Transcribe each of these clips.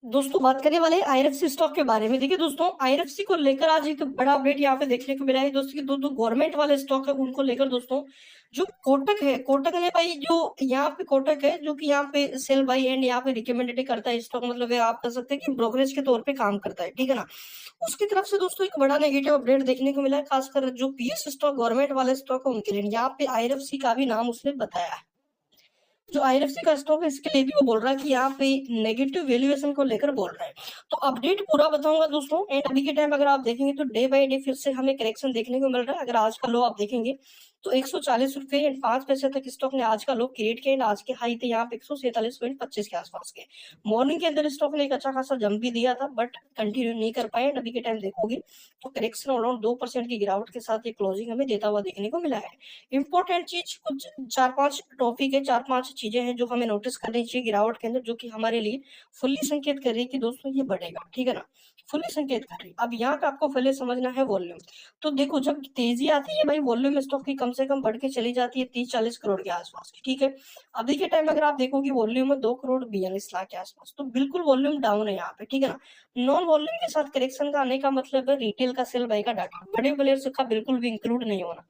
दोस्तों बात करने वाले हैं आईआरएफसी स्टॉक के बारे में। देखिए दोस्तों, आईआरएफसी को लेकर आज एक बड़ा अपडेट यहाँ पे देखने को मिला है दोस्तों, कि दो गवर्नमेंट वाले स्टॉक है उनको लेकर दोस्तों। जो कोटक है, कोटक ने भाई जो यहाँ पे कोटक है जो कि यहाँ पे सेल बाई एंड यहाँ पे रिकमेंडेड करता है स्टॉक, मतलब है आप कह सकते हैं कि ब्रोकरेज के तौर पे काम करता है, ठीक है ना। उसकी तरफ से दोस्तों एक बड़ा नेगेटिव अपडेट देखने को मिला है, खासकर जो पीएस स्टॉक गवर्नमेंट वाले स्टॉक है उनके लिए। यहाँ पे आईआरएफसी का भी नाम उसने बताया है। जो आईएफसी का स्टॉक है इसके लिए भी वो बोल रहा है कि यहाँ पे नेगेटिव वैल्यूएशन को लेकर बोल रहा है। तो अपडेट पूरा बताऊंगा दोस्तों। एंड अभी के टाइम अगर आप देखेंगे तो डे बाय डे फिर से हमें करेक्शन देखने को मिल रहा है। अगर आज का लो आप देखेंगे तो 140 रुपए 5 पैसे तक स्टॉक ने आज का लो क्रिएट किया। आज के हाई थे यहाँ पे 147.25 के आसपास के। मॉर्निंग के अंदर स्टॉक ने एक अच्छा खासा जंप भी दिया था, बट कंटिन्यू नहीं कर पाए। अभी के टाइम देखोगे तो करेक्शन अराउंड 2% की गिरावट के साथ ये क्लोजिंग हमें देता हुआ देखने को मिला है। इंपॉर्टेंट चीज कुछ 4-5 टॉपिक है, 4-5 चीजें हैं जो हमें नोटिस करनी चाहिए गिरावट के अंदर, जो कि हमारे लिए फुल्ली संकेत कर रही है कि दोस्तों ये बढ़ेगा, ठीक है ना। फुल्ली संकेत कर रही है। अब यहाँ पे आपको पहले समझना है वॉल्यूम। तो देखो, जब तेजी आती है भाई वॉल्यूम स्टॉक की कम से कम बढ़ के चली जाती है 30-40 करोड़ के आसपास की, ठीक है। अभी के टाइम अगर आप देखोगे वॉल्यूम है 2 करोड़ 42 लाख के आसपास, तो बिल्कुल वॉल्यूम डाउन है यहाँ पे, ठीक है ना। नॉन वॉल्यूम के साथ करेक्शन का आने का मतलब है रिटेल का सेल बाय का डाटा, बड़े प्लेयर्स का बिल्कुल भी इंक्लूड नहीं होना।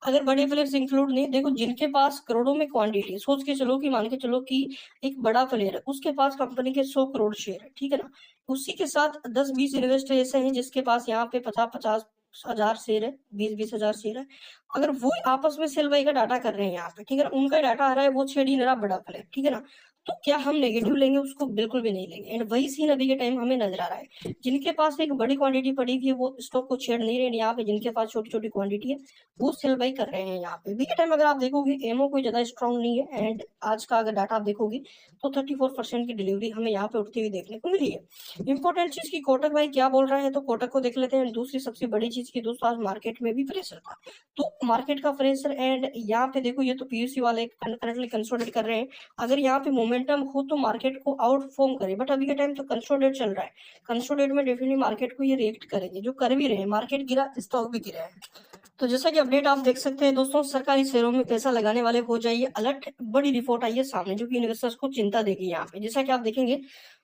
अगर बड़े प्लेयर्स इंक्लूड नहीं, देखो जिनके पास करोड़ों में क्वांटिटी, सोच के चलो कि मान के चलो कि एक बड़ा प्लेयर है, उसके पास कंपनी के 100 करोड़ शेयर है, ठीक है ना। उसी के साथ 10-20 इन्वेस्टर ऐसे हैं जिसके पास यहाँ पे 50-50 हजार शेयर है, 20-20 हजार शेयर है। अगर वो आपस में सेल बाई का डाटा कर रहे हैं यहाँ पे, ठीक है ना, उनका डाटा आ रहा है, वो छेड़ ही नहीं रहा बड़ा प्लेयर, ठीक है ना। तो क्या हम नेगेटिव लेंगे उसको? बिल्कुल भी नहीं लेंगे। एंड वही सीन अभी के टाइम हमें नजर आ रहा है। जिनके पास एक बड़ी क्वांटिटी पड़ी हुई है वो स्टॉक को छेड़ नहीं रहे। यहाँ पे जिनके पास छोटी छोटी क्वांटिटी है वो सेल बाई कर रहे हैं। यहाँ पे वीक टाइम अगर आप देखोगे एमओ कोई ज्यादा स्ट्रॉन्ग नहीं है। एंड आज का अगर डाटा आप देखोगे तो 34% की डिलीवरी हमें यहाँ पे उठती हुई देखने को मिली है। इंपॉर्टेंट चीज की कोटक भाई क्या बोल रहे हैं, तो कोटक को देख लेते हैं। दूसरी सबसे बड़ी चीज की दोस्तों, आज मार्केट में भी प्रेशर था। तो मार्केट का प्रेशर, एंड यहाँ पे देखो ये तो पीयूसी वाले करंटली कंसोलिडेट कर रहे हैं। अगर यहाँ पे मोमेंटम हो तो मार्केट को आउटफॉर्म करे, बट अभी के टाइम तो कंसोलिडेट चल रहा है। कंसोलिडेट में डेफिनेटली मार्केट को ये रिएक्ट करेंगे, जो कर भी रहे हैं। मार्केट गिरा, स्टॉक भी गिरा है। तो जैसा कि अपडेट आप देख सकते हैं दोस्तों, सरकारी शेयरों में पैसा लगाने वाले हो जाइए अलर्ट। बड़ी रिपोर्ट आई है सामने जो कि इन्वेस्टर्स को चिंता देगी। यहाँ पे जैसा कि आप देखेंगे,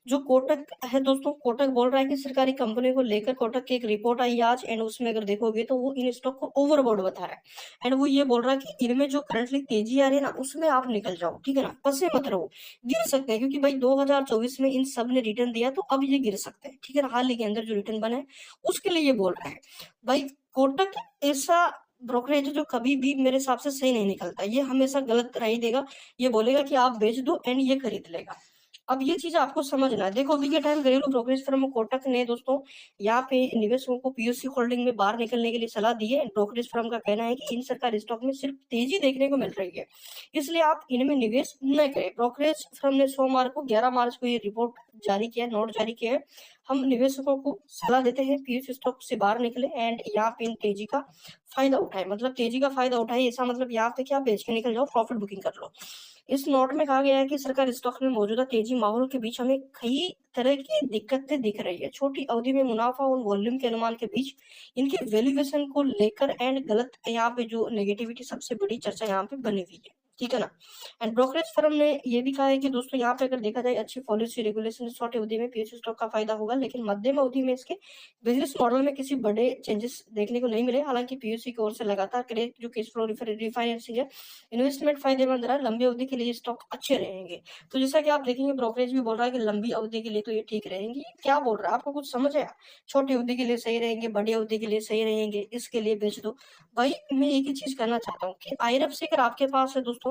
जो कोटक है दोस्तों, कोटक बोल रहा है कि सरकारी कंपनी को लेकर कोटक की एक रिपोर्ट आई आज। एंड उसमें अगर देखोगे तो वो इन स्टॉक को ओवरबॉट बता रहा है। एंड वो ये बोल रहा है कि इनमें जो करंटली तेजी आ रही है ना, उसमें आप निकल जाओ, ठीक है ना, फंसे मत रहो। गिर सकते हैं क्योंकि भाई 2024 में इन सब ने रिटर्न दिया, तो अब ये गिर सकते हैं, ठीक है ना। हाल ही के अंदर जो रिटर्न बना है उसके लिए ये बोल रहा है। भाई कोटक ऐसा ब्रोकरेज जो कभी भी मेरे हिसाब से सही नहीं निकलता, ये हमेशा गलत राय देगा। ये बोलेगा कि आप बेच दो एंड ये खरीद लेगा। अब ये चीज आपको समझना है। देखो अभी के टाइम घरेलू ब्रोकरेज फर्म कोटक ने दोस्तों यहाँ पे निवेशकों को पीयूसी होल्डिंग में बाहर निकलने के लिए सलाह दी है। ब्रोकरेज फर्म का कहना है कि इन सरकारी स्टॉक में सिर्फ तेजी देखने को मिल रही है, इसलिए आप इनमें निवेश न करें। ब्रोकरेज फर्म ने सोमवार को 11 मार्च को ये रिपोर्ट जारी किया, नोट जारी किया है। हम निवेशकों को सलाह देते हैं पीयूसी स्टॉक से बाहर निकले एंड यहाँ पे इन तेजी का फायदा उठाए, मतलब तेजी का फायदा उठाए। ऐसा मतलब यहाँ पे क्या, बेच के निकल जाओ, प्रॉफिट बुकिंग कर लो। इस नोट में कहा गया है कि सरकारी स्टॉक में मौजूदा तेजी माहौल के बीच हमें कई तरह की दिक्कतें दिख रही है। छोटी अवधि में मुनाफा और वॉल्यूम के अनुमान के बीच इनके वैल्यूएशन को लेकर एंड गलत यहाँ पे जो नेगेटिविटी सबसे बड़ी चर्चा यहाँ पे बनी हुई है, ठीक है ना। एंड ब्रोकरेज फर्म ने ये भी कहा है कि दोस्तों यहाँ पे अगर देखा जाए अच्छी पॉलिसी रेगुलेशन शॉर्ट अवधि में पीएसयू स्टॉक का फायदा होगा, लेकिन मध्यम अवधि में इसके बिजनेस मॉडल में किसी बड़े चेंजेस देखने को नहीं मिले। हालांकि पीयूसी की ओर से लगातार क्रेडिट जो कैश फ्लो रिफाइनेंसिंग है, इन्वेस्टमेंट फायदेमंद रहा, लंबी अवधि के लिए स्टॉक अच्छे रहेंगे। तो जैसा कि आप देखेंगे ब्रोकरेज भी बोल रहा है कि लंबी अवधि के लिए तो ये ठीक रहेंगे। क्या बोल रहा है आपको कुछ समझ आया? छोटी अवधि के लिए सही रहेंगे, बड़ी अवधि के लिए सही रहेंगे, इसके लिए बेच दो। भाई मैं एक ही चीज कहना चाहता हूँ कि आईआरएफसी अगर आपके पास है दोस्तों,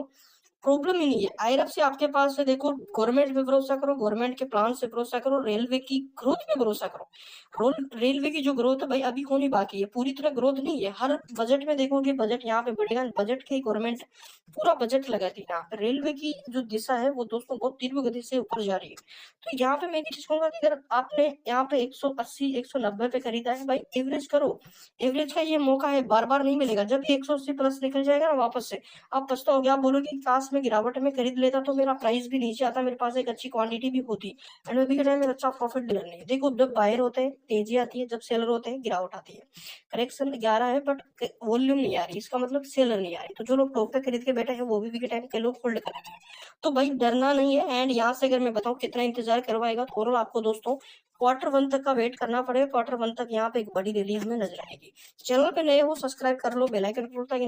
प्रॉब्लम ही नहीं है। आईआरएफसी आपके पास है, देखो गवर्नमेंट पे भरोसा करो, गवर्नमेंट के प्लान से भरोसा करो, रेलवे की ग्रोथ पे भरोसा करो। रेलवे की जो ग्रोथ है भाई अभी होनी बाकी है, पूरी तरह ग्रोथ नहीं है। हर बजट में देखोगे बजट यहाँ पे बढ़ेगा, बजट की गवर्नमेंट पूरा बजट लगाती है। यहाँ पे रेलवे की जो दिशा है वो दोस्तों बहुत तीव्र गति से ऊपर जा रही है। तो यहाँ पे मैं ये चीज कहूंगा कि अगर आपने यहाँ पे 180 190 पे खरीदा है, भाई एवरेज करो। एवरेज का ये मौका है, बार बार नहीं मिलेगा। जब ये 180 प्लस निकल जाएगा ना वापस से, आप पछताओगे, आप बोलोगे कि काश में गिरावट है, मैं खरीद लेता तो मेरा प्राइस भी नीचे आता, मेरे पास एक अच्छी क्वांटिटी भी होती एंड अभी के टाइम में अच्छा प्रॉफिट डिलर नहीं है। देखो जब बायर होते हैं तेजी आती है, जब सेलर होते हैं गिरावट आती है। करेक्शन 11 है बट वॉल्यूम नहीं आ रही, इसका मतलब सेलर नहीं आ रही। तो जो लोग टॉप पे खरीद के बैठे हैं वो भी के टाइम के लोग होल्ड करेंगे। तो भाई डरना नहीं है। एंड यहाँ से अगर मैं बताऊँ कितना इंतजार करवाएगा तो ओवरऑल आपको दोस्तों Q1 तक का वेट करना पड़ेगा। Q1 तक यहाँ पे एक बड़ी रैली हमें नजर आएगी। चैनल पे नए हो सब्सक्राइब कर लो, बेल आइकन ताकि